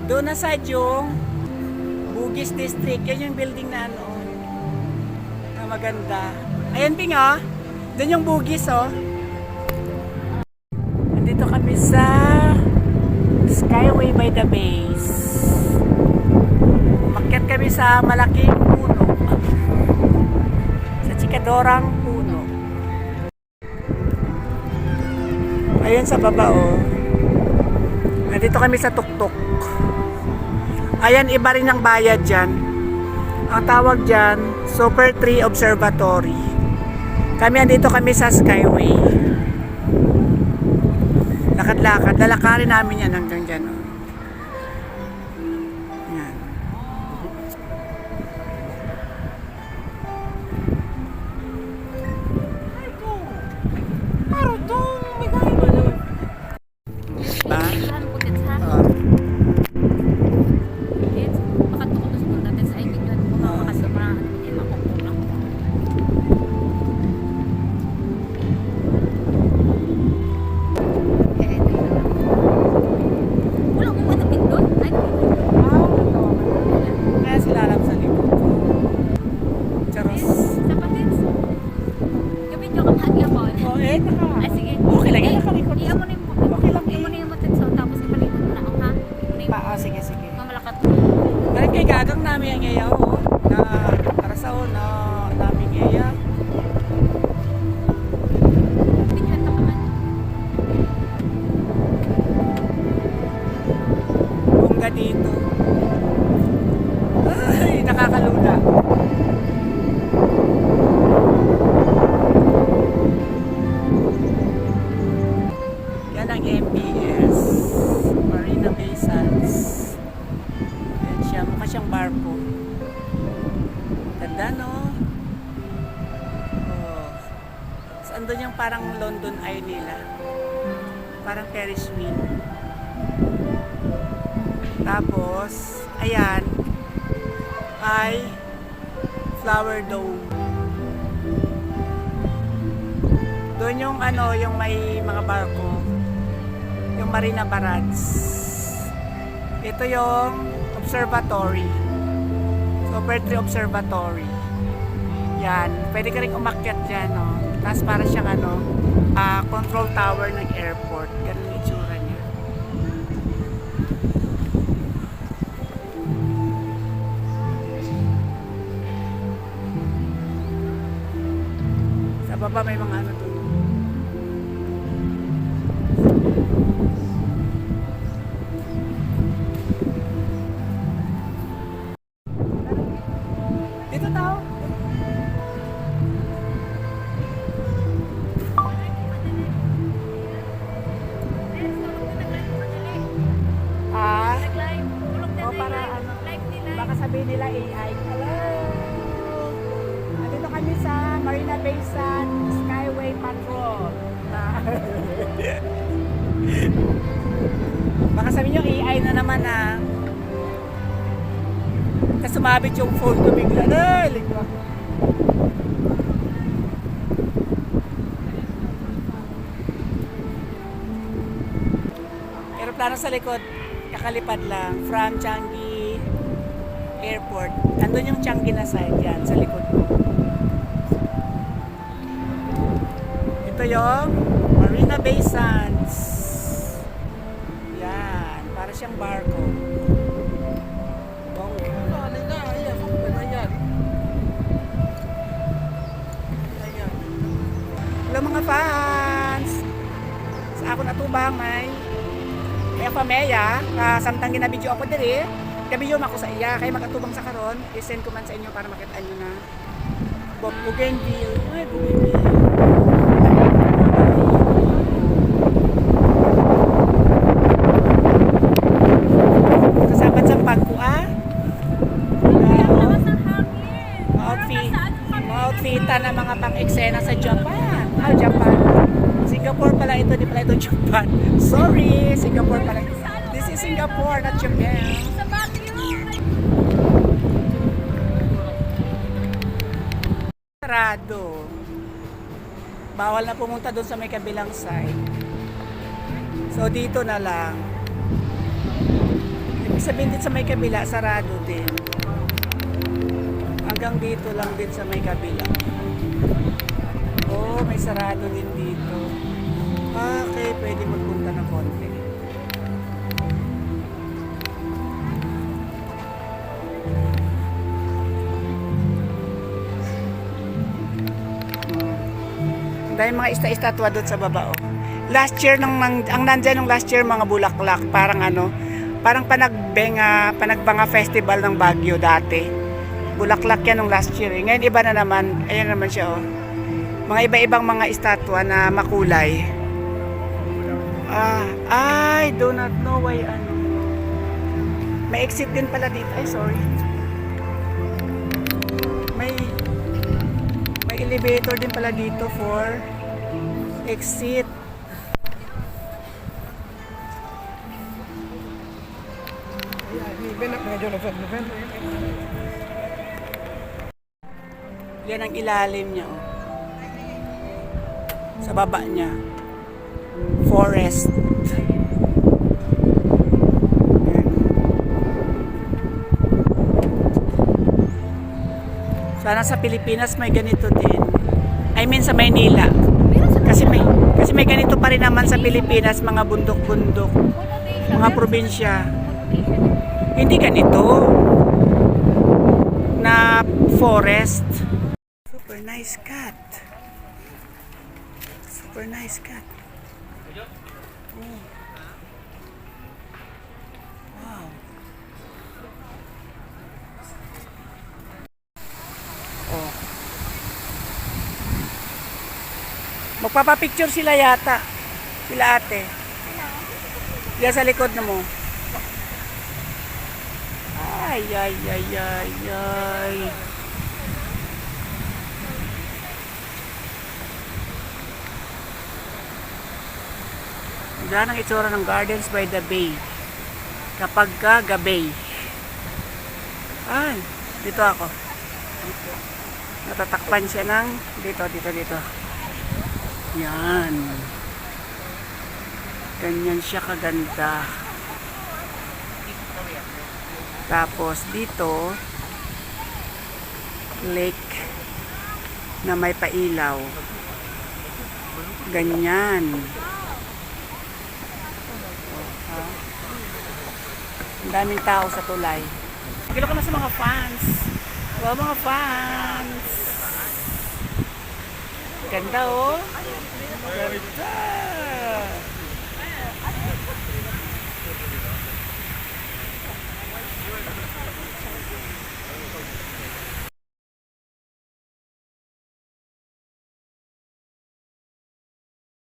Doon na sa yung Bugis District. Yan yung building na ano. Na maganda. Ayan Ping oh. Doon yung Bugis oh. Nandito kami sa Skyway by the Base. Umakyat kami sa malaking puno. Sa Chikadorang puno. Ayun sa baba oh. Nandito kami sa tuktok. Ayan, iba rin ang bayad dyan. Ang tawag dyan, Super Tree Observatory. Kami andito kami sa Skyway. Lakad-lakad. Lalakarin namin yan hanggang dyan. Oh. Yan. Ba? Kaya sila alam sa likod. Charos. Oh, eh, naka. Okay lang yan, nakalikod. Okay lang eh. Sige, sige. Balik kay gagang namin ang yayaw, oh. Na karasaw na namin yayaw. Bungga dito. Ay, nakakalula. Yan ang MBS. Marina Bay Sands. Yan siya, mukha siyang barko. Ganda no? Oh. Saan doon yung parang London Eye nila? Parang Ferris wheel. Tapos, ayan, ay Flower Dome. Doon yung ano, yung may mga barko. Yung Marina Barrage. Ito yung observatory. Super Tree Observatory. Yan. Pwede ka rin umakyat dyan, no? Tapos para siyang ano, control tower ng airport. Ganun yung itsura niya. Sa baba may mga ano doon. Dito tao. O para ano, baka sabihin nila AI. Hello! Nandito kami sa Marina Bay Sands Skyway Patrol. Baka sabihin nyo AI na naman ah. Kasi sumabit yung phone ko bigla. Ligwa. Aeroplano sa likod. Kakalipad lang from Changi Airport. Andun yung Changi na side yan sa likod ko. Ito yung Marina Bay Sands. Yan, para siyang barko. Hello mga fans. Sa ako natubang may Pameya, samtang ginabidyo ako diri, gabidyo ako sa iya, kaya makatubang sa karon, i-send ko man sa inyo para makitaan nyo na Bougainville. Ay, Bougainville. Kasabat sa pagko, outfitan na mga pang-eksena sa Japan. Japan. Singapore pala ito, di pala ito Japan. Sorry, Singapore pala. This is Singapore, not Japan. Sarado. Bawal na pumunta doon sa may kabilang side. So dito na lang. Ibig sabihin din sa may kabila, sarado din. Hanggang dito lang din sa may kabila. Oh, may sarado din dito. Okay, pwede magpunta ng konti. Dahil mga estatwa doon sa baba, oh. Last year, ang nandyan ng last year, mga bulaklak, parang parang panagbanga festival ng Baguio dati. Bulaklak yan ng last year. Ngayon, iba na naman. Ayan naman siya, oh. Mga iba-ibang mga estatwa na makulay. I do not know why, may exit din pala dito. Ay, sorry. May elevator din pala dito for exit. Yan ang ilalim niya, oh. Sa baba niya, forest. Sana sa Pilipinas may ganito din. I mean sa Maynila. Kasi may ganito pa rin naman sa Pilipinas, mga bundok-bundok, mga probinsya. Hindi ganito na forest. Super nice cat. Super nice cat. Oh. Wow. Oh. Magpapapicture sila yata. Sila ate. Diyan sa likod na mo. Ay, ay, ay, ay, ay. Diyan ang itsura ng Gardens by the Bay. Kapag gabi. Ay, dito ako. Natatakpan siya ng dito. Yan. Ganyan siya kaganda. Tapos dito, lake na may pailaw. Ganyan. Ang daming tao sa tulay. Kilo ka na sa mga fans. Wow, mga fans. Ganda, oh. Ganda.